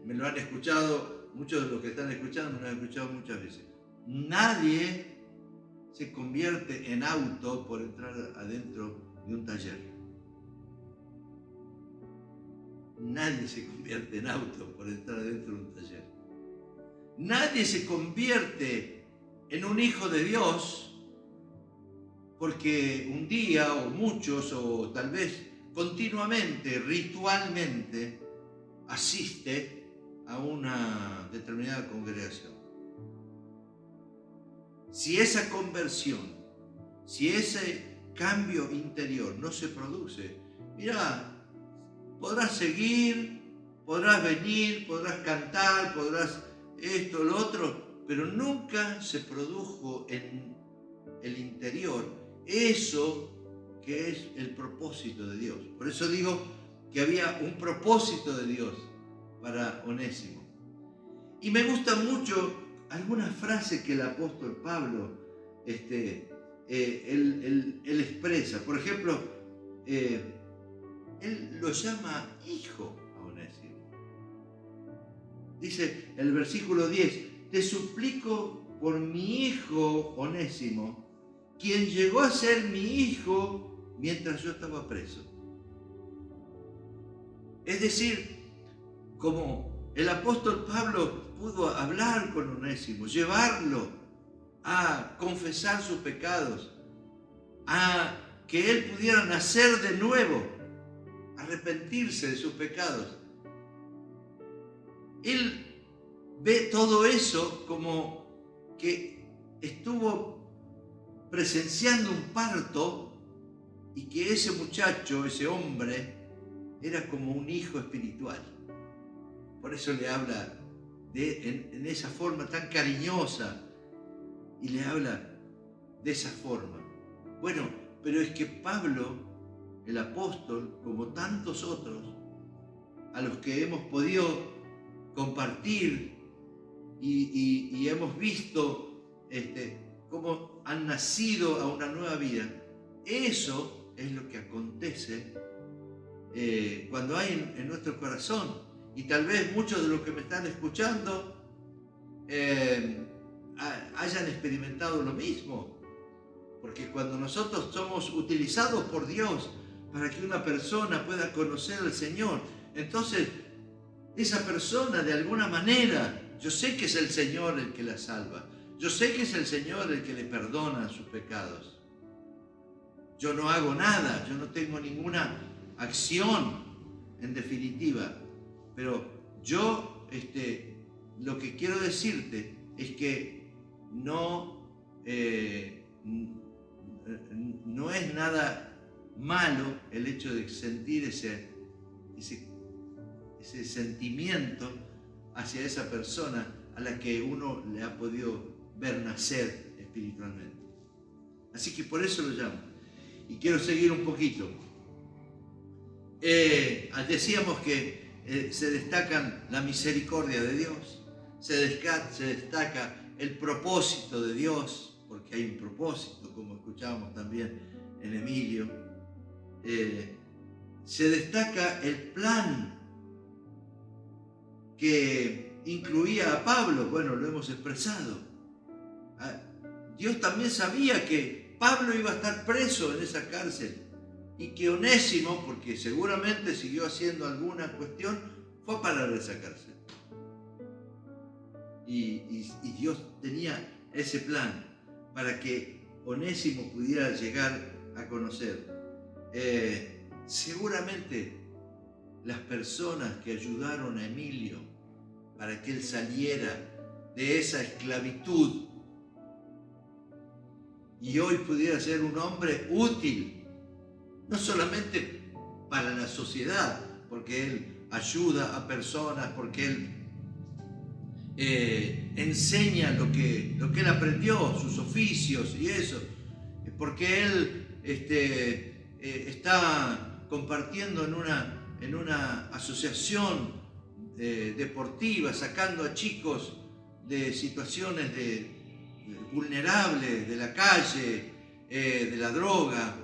Me lo han escuchado, muchos de los que están escuchando me lo han escuchado muchas veces. Nadie se convierte en auto por entrar adentro de un taller. Nadie se convierte en auto por entrar adentro de un taller. Nadie se convierte en un hijo de Dios porque un día o muchos o tal vez continuamente, ritualmente, asiste a una determinada congregación. Si esa conversión, si ese cambio interior no se produce, mira, podrás seguir, podrás venir, podrás cantar, podrás esto, lo otro, pero nunca se produjo en el interior eso que es el propósito de Dios. Por eso digo que había un propósito de Dios para Onésimo. Y me gusta mucho algunas frases que el apóstol Pablo él expresa. Por ejemplo, él lo llama hijo a Onésimo. Dice el versículo 10, te suplico por mi hijo Onésimo, quien llegó a ser mi hijo mientras yo estaba preso. Es decir, como el apóstol Pablo pudo hablar con Onésimo, llevarlo a confesar sus pecados, a que él pudiera nacer de nuevo, arrepentirse de sus pecados. Él ve todo eso como que estuvo presenciando un parto y que ese muchacho, ese hombre, era como un hijo espiritual. Por eso le habla en esa forma tan cariñosa y le habla de esa forma. Bueno, pero es que Pablo, el apóstol, como tantos otros, a los que hemos podido compartir y hemos visto cómo han nacido a una nueva vida, eso es lo que acontece cuando hay en nuestro corazón. Y tal vez muchos de los que me están escuchando hayan experimentado lo mismo. Porque cuando nosotros somos utilizados por Dios para que una persona pueda conocer al Señor, entonces esa persona de alguna manera, yo sé que es el Señor el que la salva. Yo sé que es el Señor el que le perdona sus pecados. Yo no hago nada, yo no tengo ninguna acción en definitiva. Pero yo lo que quiero decirte es que no es nada malo el hecho de sentir ese sentimiento hacia esa persona a la que uno le ha podido ver nacer espiritualmente. Así que por eso lo llamo. Y quiero seguir un poquito. Decíamos que se destacan la misericordia de Dios, se destaca el propósito de Dios, porque hay un propósito, como escuchábamos también en Emilio. Se destaca el plan que incluía a Pablo. Bueno, lo hemos expresado. Dios también sabía que Pablo iba a estar preso en esa cárcel y que Onésimo, porque seguramente siguió haciendo alguna cuestión, fue a parar a esa cárcel. Y Dios tenía ese plan para que Onésimo pudiera llegar a conocer. Seguramente las personas que ayudaron a Emilio para que él saliera de esa esclavitud y hoy pudiera ser un hombre útil, no solamente para la sociedad, porque él ayuda a personas, porque él enseña lo que él aprendió, sus oficios y eso, porque él está compartiendo en una asociación deportiva, sacando a chicos de situaciones vulnerables, de la calle, de la droga.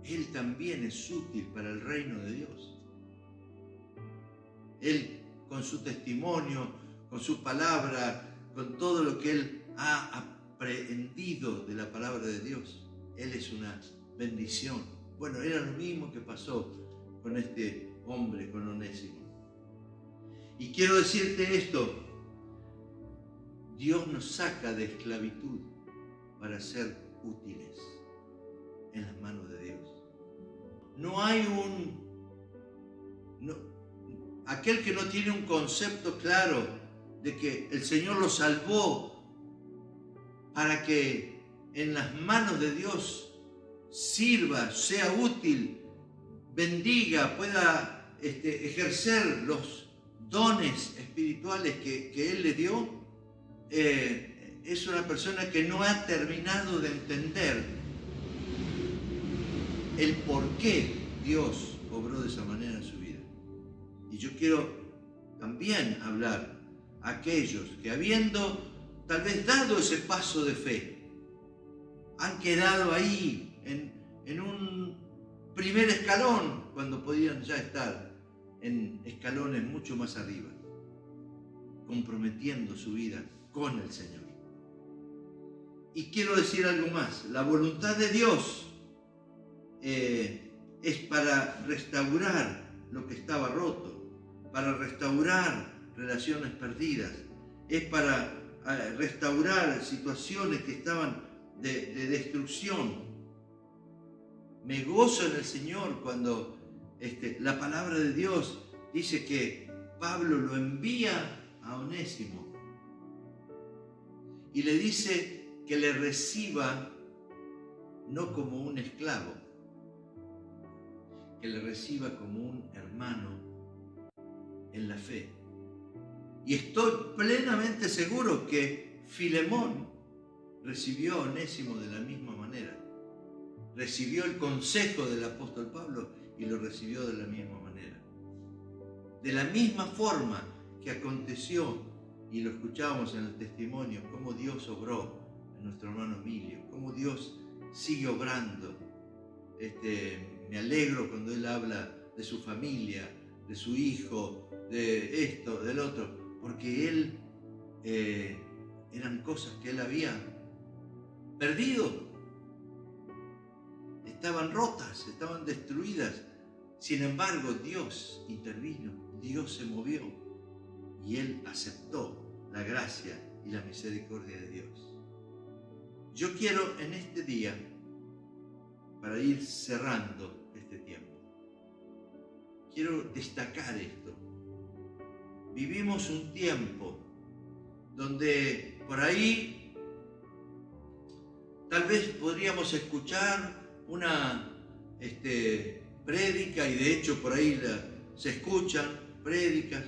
Él también es útil para el reino de Dios. Él, con su testimonio, con su palabra, con todo lo que él ha aprendido de la palabra de Dios, él es una bendición. Bueno, era lo mismo que pasó con este hombre, con Onésimo. Y quiero decirte esto: Dios nos saca de esclavitud para ser útiles en las manos de Dios. No hay aquel que no tiene un concepto claro de que el Señor lo salvó para que en las manos de Dios sirva, sea útil, bendiga, pueda ejercer los dones espirituales que Él le dio, es una persona que no ha terminado de entender el por qué Dios obró de esa manera en su vida. Y yo quiero también hablar a aquellos que, habiendo tal vez dado ese paso de fe, han quedado ahí en un primer escalón cuando podían ya estar en escalones mucho más arriba, comprometiendo su vida con el Señor. Y quiero decir algo más: la voluntad de Dios es para restaurar lo que estaba roto, para restaurar relaciones perdidas, es para restaurar situaciones que estaban de destrucción. Me gozo en el Señor cuando la palabra de Dios dice que Pablo lo envía a Onésimo y le dice que le reciba no como un esclavo, que le reciba como un hermano en la fe. Y estoy plenamente seguro que Filemón recibió a Onésimo de la misma manera. Recibió el consejo del apóstol Pablo y lo recibió de la misma manera. De la misma forma que aconteció, y lo escuchábamos en el testimonio, cómo Dios obró en nuestro hermano Emilio, cómo Dios sigue obrando. Me alegro cuando él habla de su familia, de su hijo, de esto, del otro, porque él eran cosas que él había perdido. Estaban rotas, estaban destruidas. Sin embargo, Dios intervino, Dios se movió y él aceptó la gracia y la misericordia de Dios. Yo quiero en este día, para ir cerrando este tiempo, quiero destacar esto. Vivimos un tiempo donde por ahí tal vez podríamos escuchar una prédica, y de hecho por ahí se escuchan prédicas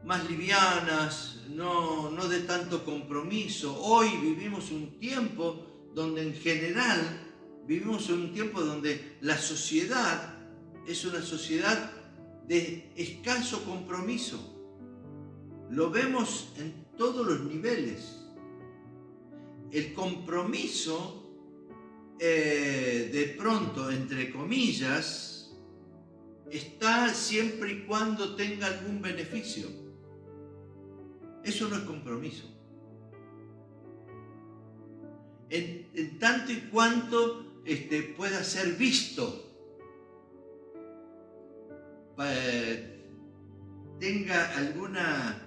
más livianas, no de tanto compromiso. Hoy vivimos un tiempo donde en general vivimos un tiempo donde la sociedad es una sociedad de escaso compromiso. Lo vemos en todos los niveles. El compromiso, de pronto, entre comillas, está siempre y cuando tenga algún beneficio. Eso no es compromiso. En tanto y cuanto pueda ser visto, tenga alguna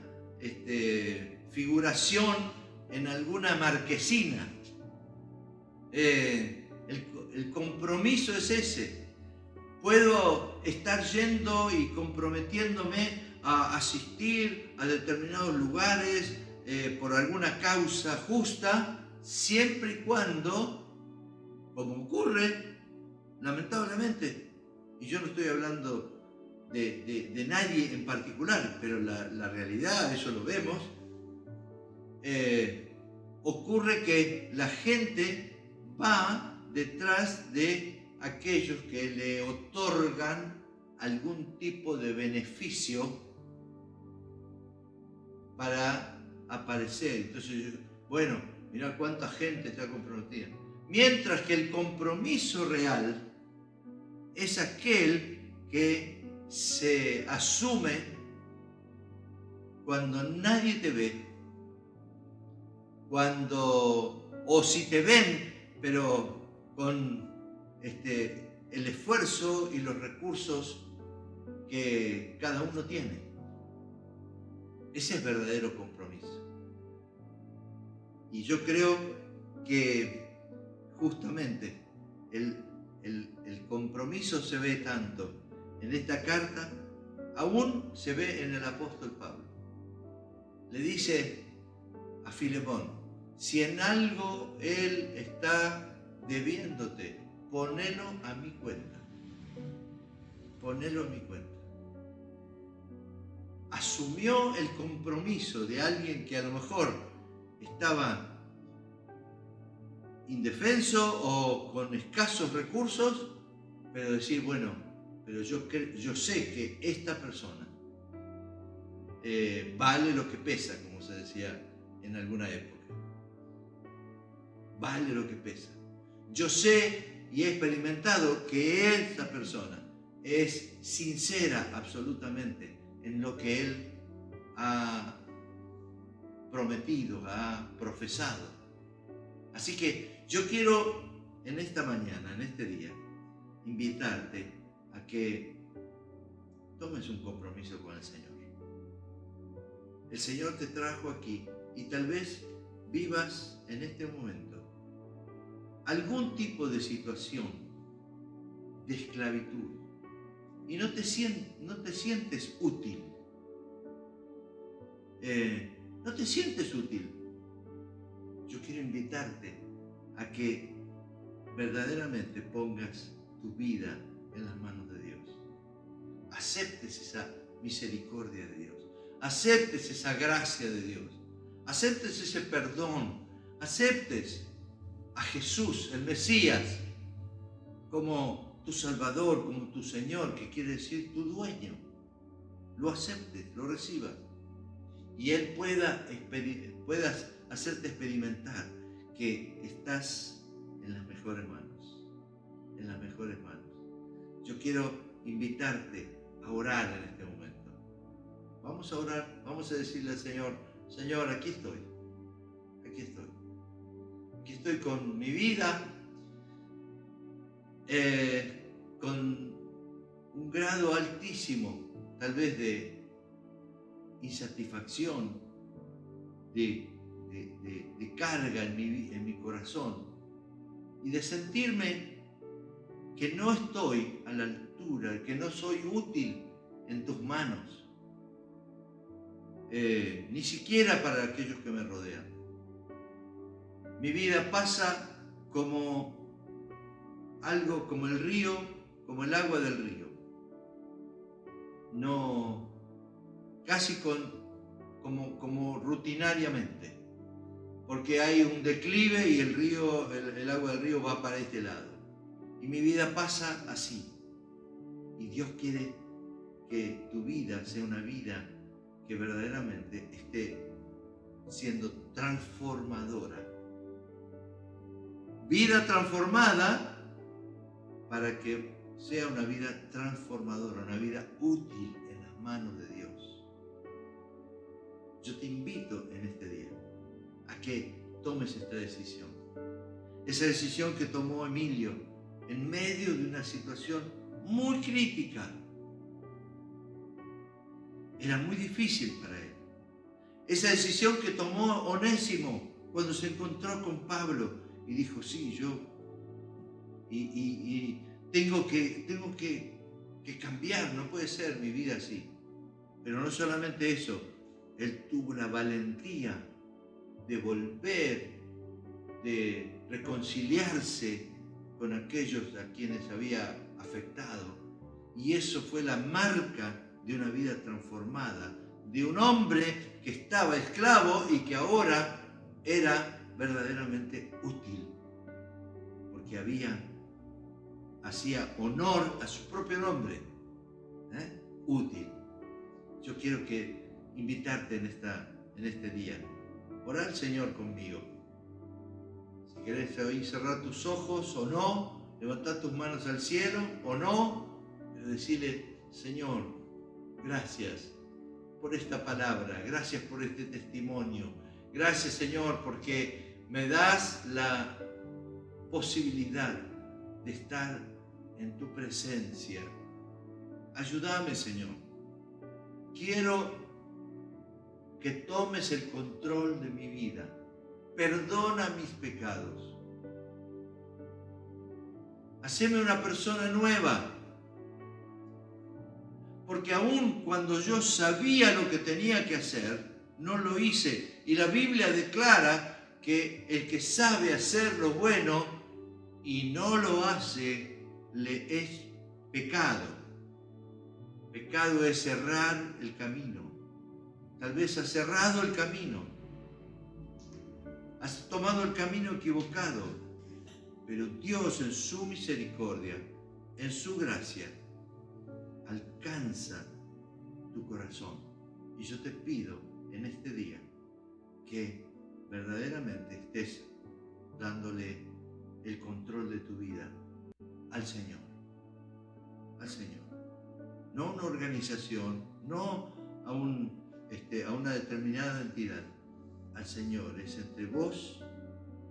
figuración en alguna marquesina. El compromiso es ese. Puedo estar yendo y comprometiéndome a asistir a determinados lugares por alguna causa justa, siempre y cuando, como ocurre, lamentablemente, y yo no estoy hablando de nadie en particular, pero la realidad, eso lo vemos, ocurre que la gente va detrás de aquellos que le otorgan algún tipo de beneficio para aparecer. Entonces, bueno, mirá cuánta gente está comprometida. Mientras que el compromiso real es aquel que se asume cuando nadie te ve, o si te ven, pero con el esfuerzo y los recursos que cada uno tiene. Ese es verdadero compromiso. Y yo creo que justamente el compromiso se ve tanto en esta carta, aún se ve en el apóstol Pablo. Le dice a Filemón: si en algo él está debiéndote, ponelo a mi cuenta. Ponelo a mi cuenta. Asumió el compromiso de alguien que a lo mejor estaba indefenso o con escasos recursos, pero decir, bueno, pero yo sé que esta persona vale lo que pesa, como se decía en alguna época. Vale lo que pesa. Yo sé y he experimentado que esta persona es sincera absolutamente en lo que él ha prometido, ha profesado. Así que yo quiero en esta mañana, en este día, invitarte a que tomes un compromiso con el Señor. El Señor te trajo aquí y tal vez vivas en este momento algún tipo de situación de esclavitud y no te sientes útil. No te sientes útil. Yo quiero invitarte a que verdaderamente pongas tu vida en las manos de Dios. Aceptes esa misericordia de Dios. Aceptes esa gracia de Dios. Aceptes ese perdón. Aceptes a Jesús, el Mesías, como tu Salvador, como tu Señor, que quiere decir tu dueño. Lo aceptes, lo recibas. Y Él puedas hacerte experimentar que estás en las mejores manos. En las mejores manos. Yo quiero invitarte a orar en este momento. Vamos a orar, vamos a decirle al Señor: Señor, aquí estoy. Aquí estoy. Aquí estoy con mi vida, con un grado altísimo, tal vez de insatisfacción, de carga en mi corazón, y de sentirme que no estoy a la altura, que no soy útil en tus manos, ni siquiera para aquellos que me rodean. Mi vida pasa como algo, como el río, como el agua del río. No, casi como rutinariamente, porque hay un declive y el agua del río va para este lado. Y mi vida pasa así. Y Dios quiere que tu vida sea una vida que verdaderamente esté siendo transformadora. Vida transformada para que sea una vida transformadora, una vida útil en las manos de Dios. Yo te invito en este día a que tomes esta decisión. Esa decisión que tomó Emilio en medio de una situación muy crítica. Era muy difícil para él. Esa decisión que tomó Onésimo cuando se encontró con Pablo y dijo, sí, yo tengo que cambiar, no puede ser mi vida así. Pero no solamente eso, él tuvo la valentía de volver, de reconciliarse con aquellos a quienes había afectado. Y eso fue la marca de una vida transformada, de un hombre que estaba esclavo y que ahora era verdaderamente útil, porque hacía honor a su propio nombre, útil. Yo quiero invitarte en este día, orar al Señor conmigo. Si querés hoy cerrar tus ojos o no, levantar tus manos al cielo o no, pero decirle, Señor, gracias por esta palabra, gracias por este testimonio, gracias, Señor, porque me das la posibilidad de estar en tu presencia. Ayúdame, Señor. Quiero que tomes el control de mi vida. Perdona mis pecados. Haceme una persona nueva. Porque aun cuando yo sabía lo que tenía que hacer, no lo hice. Y la Biblia declara que el que sabe hacer lo bueno y no lo hace, le es pecado. Pecado es cerrar el camino. Tal vez has cerrado el camino. Has tomado el camino equivocado. Pero Dios en su misericordia, en su gracia, alcanza tu corazón. Y yo te pido en este día que verdaderamente estés dándole el control de tu vida al Señor. Al Señor. No a una organización, no a una determinada entidad. Al Señor. Es entre vos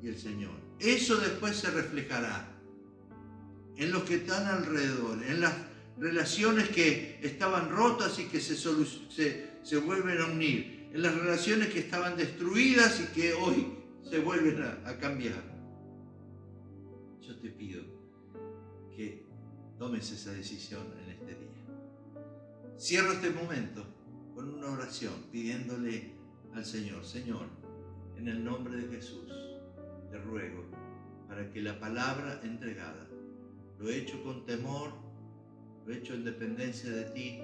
y el Señor. Eso después se reflejará en los que están alrededor, en las relaciones que estaban rotas y que se vuelven a unir, en las relaciones que estaban destruidas y que hoy se vuelven a cambiar. Yo te pido que tomes esa decisión en este día. Cierro este momento con una oración pidiéndole al Señor, Señor, en el nombre de Jesús, te ruego para que la palabra entregada, lo he hecho con temor, lo he hecho en dependencia de ti,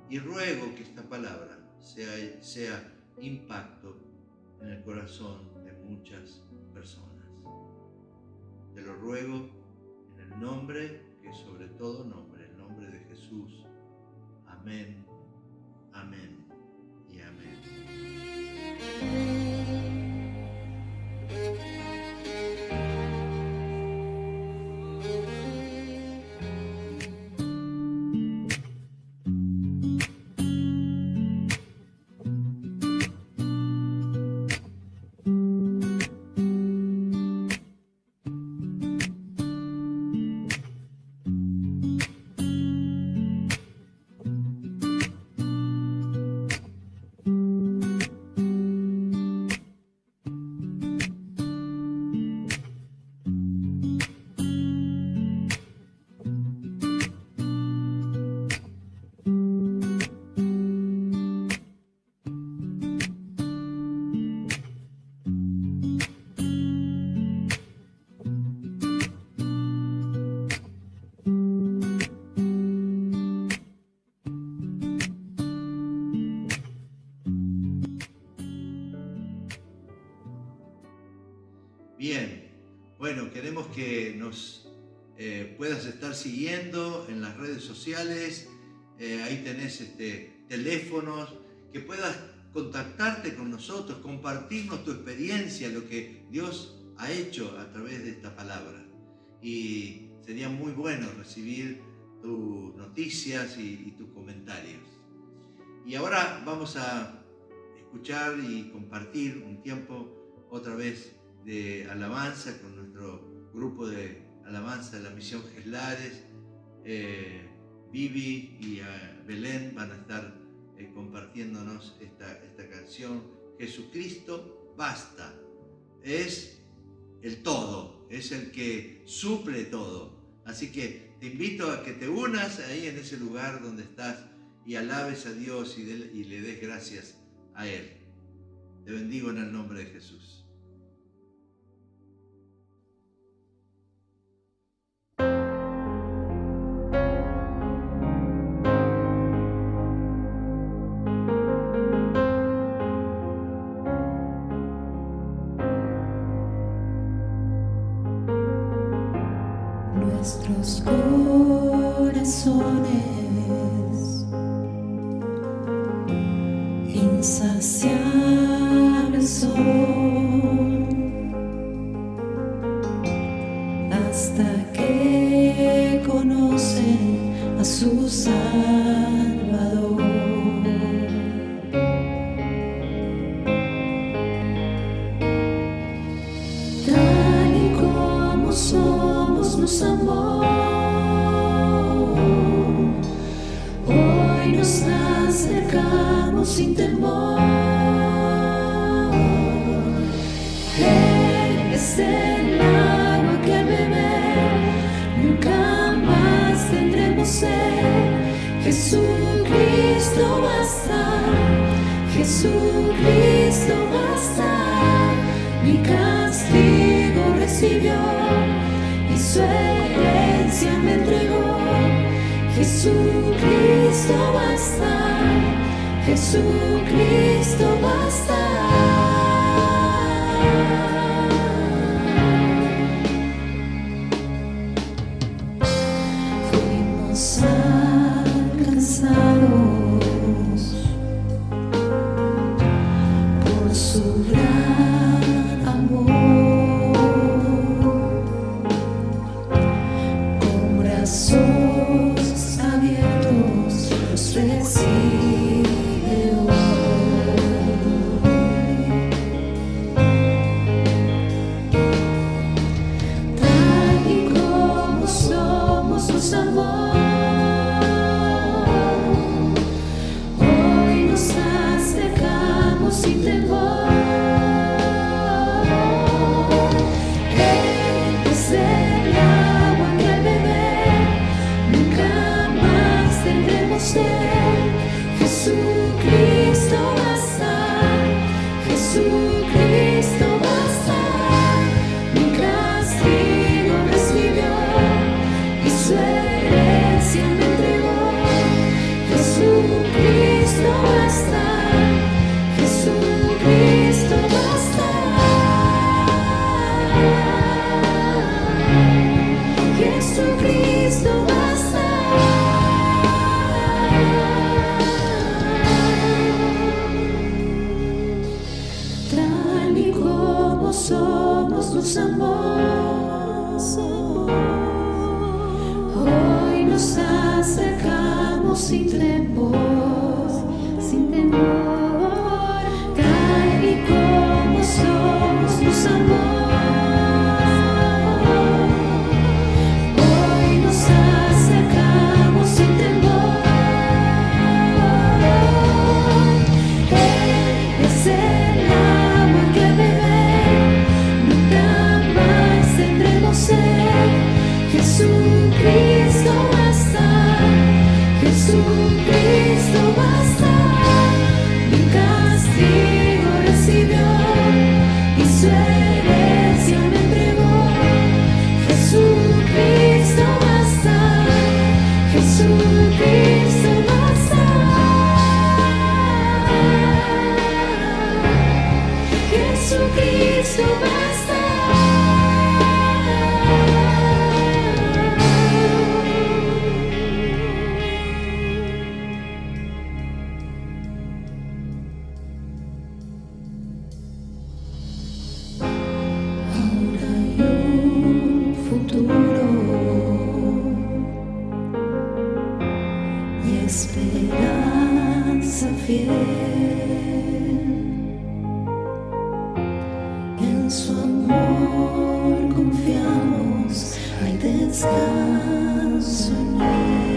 y ruego que esta palabra sea impacto en el corazón de muchas personas. Te lo ruego en el nombre que sobre todo nombre, el nombre de Jesús. Amén, amén y amén. Bien, bueno, queremos que nos puedas estar siguiendo en las redes sociales, ahí tenés teléfonos, que puedas contactarte con nosotros, compartirnos tu experiencia, lo que Dios ha hecho a través de esta palabra. Y sería muy bueno recibir tus noticias y tus comentarios. Y ahora vamos a escuchar y compartir un tiempo otra vez de alabanza con nuestro grupo de alabanza de la Misión Geslares. Vivi y Belén van a estar compartiéndonos esta canción. Jesucristo basta. Es el todo, es el que suple todo. Así que te invito a que te unas ahí en ese lugar donde estás y alabes a Dios y le des gracias a Él. Te bendigo en el nombre de Jesús. Nuestros corazones insaciables son hasta que conocen a su Salvador. Tal y como somos nos amó, hoy nos acercamos sin temor. Él es el agua que al beber nunca más tendremos sed. Jesucristo basta, Jesucristo basta. Mi castigo recibió y su herencia me entregó. Jesucristo basta, Jesucristo basta. Fuimos alcanzados por su gran amor, con brazos abiertos los recibe hoy. Tal y como somos nos amó, hoy nos acercamos sin temor. Él es el agua que al beber nunca más tendremos sed. Jesucristo basta, Jesucristo basta. Mi castigo recibió y su herencia me entregó. Jesucristo basta, Jesucristo basta. Jesucristo basta. Tal y como somos nos amó, hoy nos acercamos sin temor, sin temor. Tal y como somos nos amó, hoy nos acercamos sin temor. Él es el agua que al beber nunca más tendremos sed. Jesucristo basta, Jesucristo basta. Mi castigo recibió y su herencia me entregó. Jesucristo basta, Jesucristo basta. Jesucristo basta. esperanza fiel. En su amor confiamos, hay descanso en él.